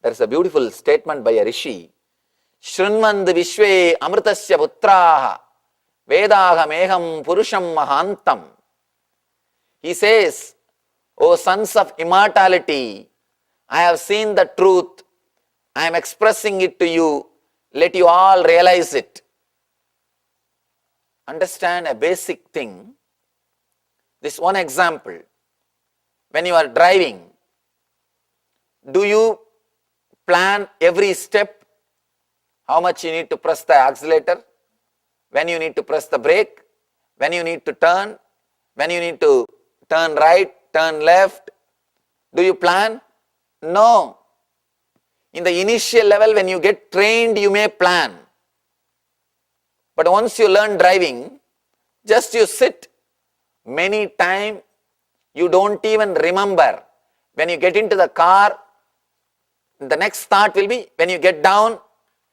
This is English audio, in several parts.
There is a beautiful statement by a rishi. Shrunmand Vishwe Amritasya Putraha Vedaha Meham Purusham Mahantam. He says, O sons of immortality, I have seen the truth. I am expressing it to you. Let you all realize it. Understand a basic thing. This one example. When you are driving, do you plan every step? How much you need to press the accelerator? When you need to press the brake? When you need to turn? When you need to turn right, turn left? Do you plan? No. In the initial level, when you get trained, you may plan. But once you learn driving, just you sit. Many times, you don't even remember. When you get into the car, the next thought will be when you get down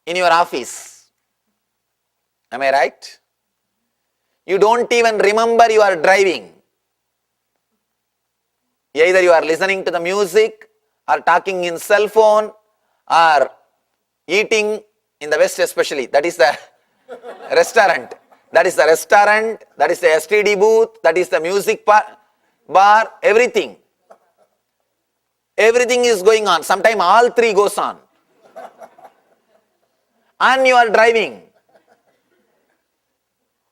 in your office. Am I right? You don't even remember you are driving. Either you are listening to the music, or talking in cell phone, or eating in the West especially. That is the restaurant. That is the restaurant. That is the STD booth. That is the music bar. Everything. Everything is going on. Sometimes all three goes on. And you are driving.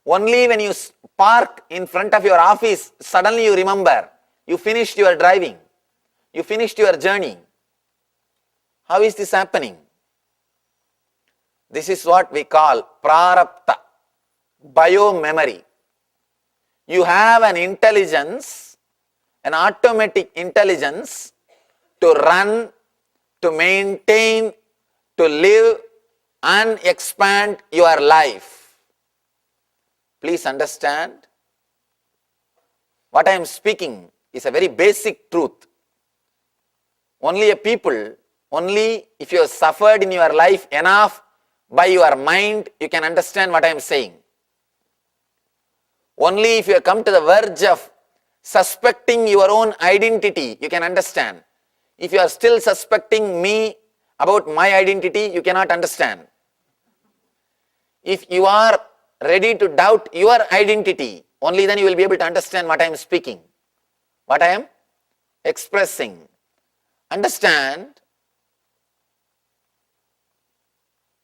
Only when you park in front of your office, suddenly you remember. You finished your driving. You finished your journey. How is this happening? This is what we call prarabdha, bio-memory. You have an intelligence, an automatic intelligence to run, to maintain, to live and expand your life. Please understand, what I am speaking is a very basic truth. Only if you have suffered in your life enough by your mind, you can understand what I am saying. Only if you have come to the verge of suspecting your own identity, you can understand. If you are still suspecting me about my identity, you cannot understand. If you are ready to doubt your identity, only then you will be able to understand what I am speaking, what I am expressing. Understand,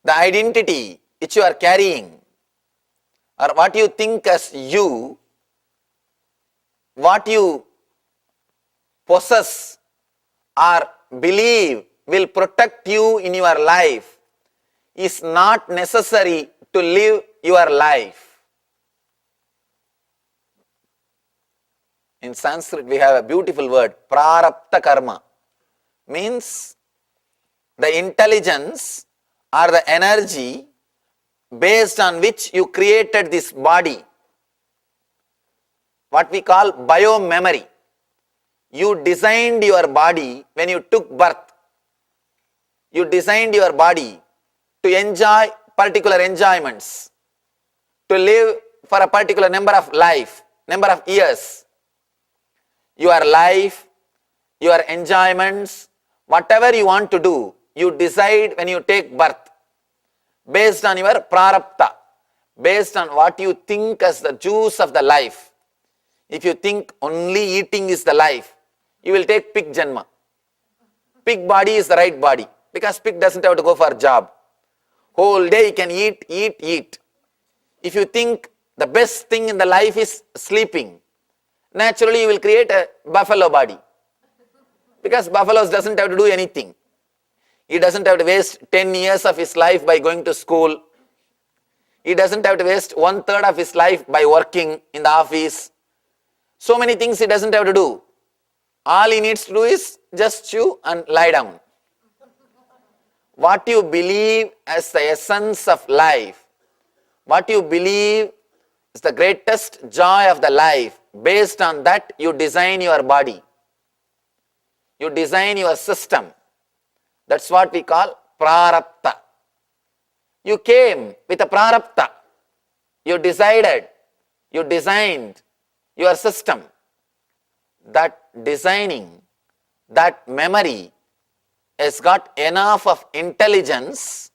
the identity which you are carrying, or what you think as you, what you possess or believe will protect you in your life, is not necessary to live your life. In Sanskrit, we have a beautiful word, prarabdha karma. Means the intelligence or the energy based on which you created this body. What we call bio-memory. You designed your body when you took birth. You designed your body to enjoy particular enjoyments, to live for a particular number of years. Your life, your enjoyments, whatever you want to do, you decide when you take birth, based on your prarabdha, based on what you think as the juice of the life. If you think only eating is the life, you will take pig janma. Pig body is the right body, because pig doesn't have to go for a job. Whole day you can eat. If you think the best thing in the life is sleeping, naturally you will create a buffalo body. Because buffaloes doesn't have to do anything. He doesn't have to waste 10 years of his life by going to school. He doesn't have to waste 1/3 of his life by working in the office. So many things he doesn't have to do. All he needs to do is just chew and lie down. What you believe as the essence of life, what you believe is the greatest joy of the life, based on that you design your body. You design your system. That's what we call prarabdha. You came with a prarabdha. You decided, you designed your system. That designing, that memory has got enough of intelligence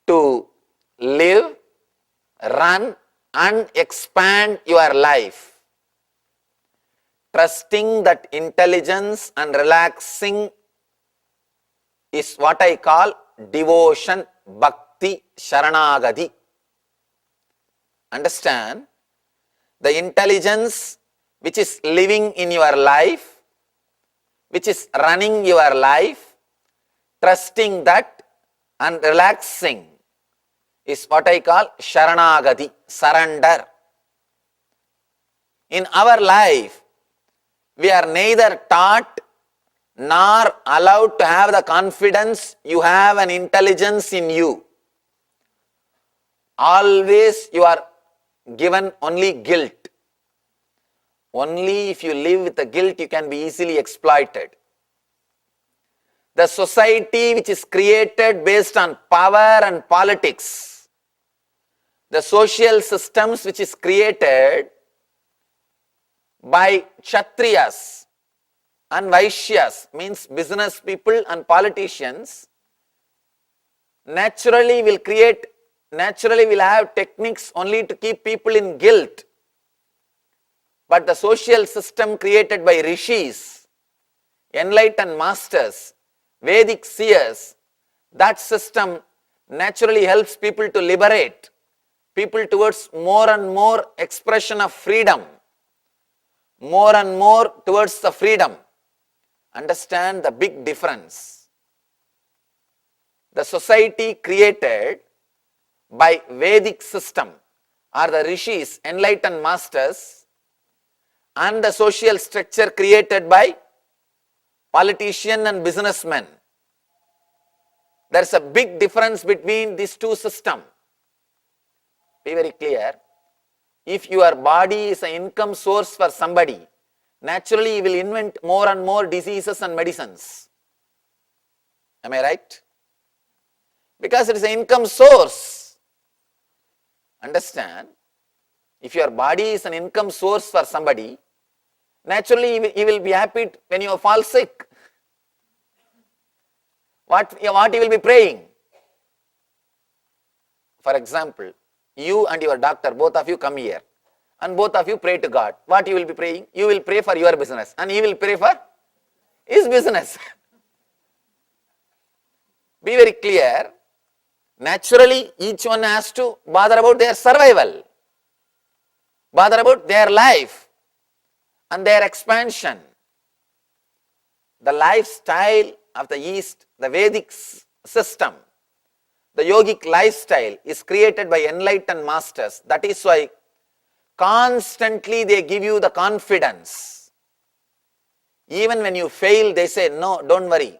to live, run and expand your life. Trusting that intelligence and relaxing is what I call devotion, bhakti, sharanagati. Understand? The intelligence which is living in your life, which is running your life, trusting that and relaxing is what I call sharanagati, surrender. In our life, we are neither taught nor allowed to have the confidence you have an intelligence in you. Always you are given only guilt. Only if you live with the guilt you can be easily exploited. The society which is created based on power and politics, the social systems which is created by Kshatriyas and Vaishyas, means business people and politicians, naturally will have techniques only to keep people in guilt. But the social system created by rishis, enlightened masters, Vedic seers, that system naturally helps people to liberate people towards more and more expression of freedom, more and more towards the freedom. Understand the big difference. The society created by Vedic system are the rishis, enlightened masters, and the social structure created by politician and businessmen. There is a big difference between these two systems. Be very clear. If your body is an income source for somebody, naturally you will invent more and more diseases and medicines. Am I right? Because it is an income source. Understand? If your body is an income source for somebody, naturally he will be happy when you fall sick. What he will be praying? For example, you and your doctor, both of you come here and both of you pray to God. What you will be praying? You will pray for your business and he will pray for his business. Be very clear. Naturally, each one has to bother about their survival, bother about their life and their expansion. The lifestyle of the East, the Vedic system, the yogic lifestyle is created by enlightened masters. That is why constantly they give you the confidence. Even when you fail, they say, no, don't worry.